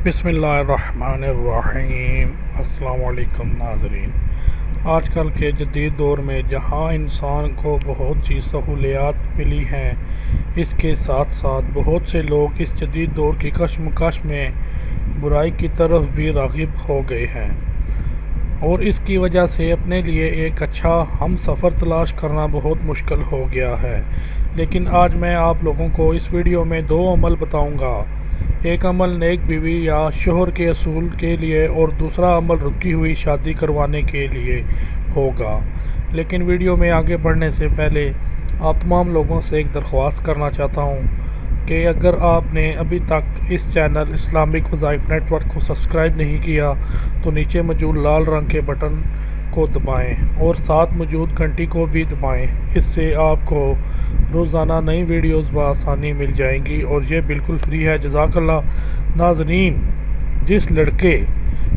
بسم اللہ الرحمن الرحیم۔ السلام علیکم ناظرین۔ آج کل کے جدید دور میں جہاں انسان کو بہت سی سہولیات ملی ہیں، اس کے ساتھ ساتھ بہت سے لوگ اس جدید دور کی کشمکش میں برائی کی طرف بھی راغب ہو گئے ہیں، اور اس کی وجہ سے اپنے لیے ایک اچھا ہم سفر تلاش کرنا بہت مشکل ہو گیا ہے۔ لیکن آج میں آپ لوگوں کو اس ویڈیو میں 2 عمل بتاؤں گا۔ ایک عمل نیک بیوی یا شوہر کے اصول کے لیے اور دوسرا عمل رکی ہوئی شادی کروانے کے لیے ہوگا۔ لیکن ویڈیو میں آگے بڑھنے سے پہلے آپ تمام لوگوں سے ایک درخواست کرنا چاہتا ہوں کہ اگر آپ نے ابھی تک اس چینل اسلامک وظائف نیٹ ورک کو سبسکرائب نہیں کیا تو نیچے موجود لال رنگ کے بٹن کو دبائیں اور ساتھ موجود گھنٹی کو بھی دبائیں۔ اس سے آپ کو روزانہ نئی ویڈیوز بآسانی مل جائیں گی اور یہ بالکل فری ہے۔ جزاک اللہ۔ ناظرین، جس لڑکے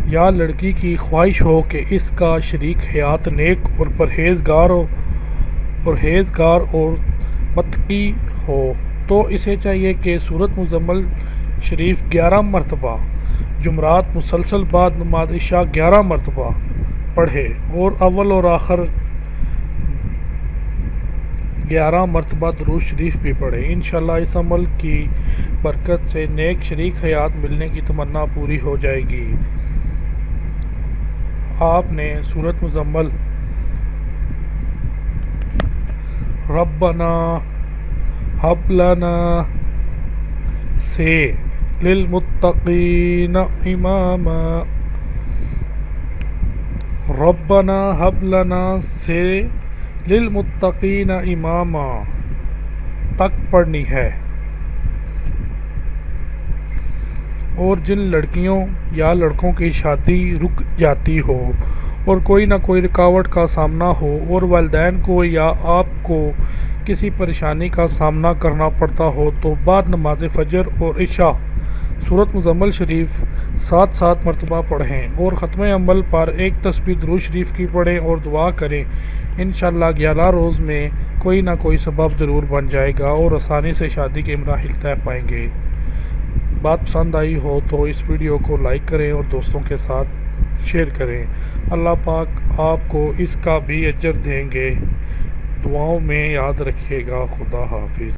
یا لڑکی کی خواہش ہو کہ اس کا شریک حیات نیک اور پرہیزگار اور متقی ہو تو اسے چاہیے کہ سورۃ مزمل شریف 11 مرتبہ جمعرات مسلسل بعد نماز عشاء 11 مرتبہ پڑھے اور اول اور آخر 11 مرتبہ درود شریف بھی پڑھے۔ انشاءاللہ اس عمل کی برکت سے نیک شریک حیات ملنے کی تمنا پوری ہو جائے گی۔ آپ نے سورۃ مزمل ربنا ہب لنا سے للمتقین اماما، ربنا ہب لنا سے للمتقین اماما تک پڑھنی ہے، اور جن لڑکیوں یا لڑکوں کی شادی رک جاتی ہو اور کوئی نہ کوئی رکاوٹ کا سامنا ہو اور والدین کو یا آپ کو کسی پریشانی کا سامنا کرنا پڑتا ہو تو بعد نماز فجر اور عشاء سورۃ مزمل شریف 7 مرتبہ پڑھیں اور ختم عمل پر ایک تسبیح درود شریف کی پڑھیں اور دعا کریں۔ انشاءاللہ 11 روز میں کوئی نہ کوئی سبب ضرور بن جائے گا اور آسانی سے شادی کے مراحل طے پائیں گے۔ بات پسند آئی ہو تو اس ویڈیو کو لائک کریں اور دوستوں کے ساتھ شیئر کریں۔ اللہ پاک آپ کو اس کا بھی اجر دیں گے۔ دعاؤں میں یاد رکھیے گا۔ خدا حافظ۔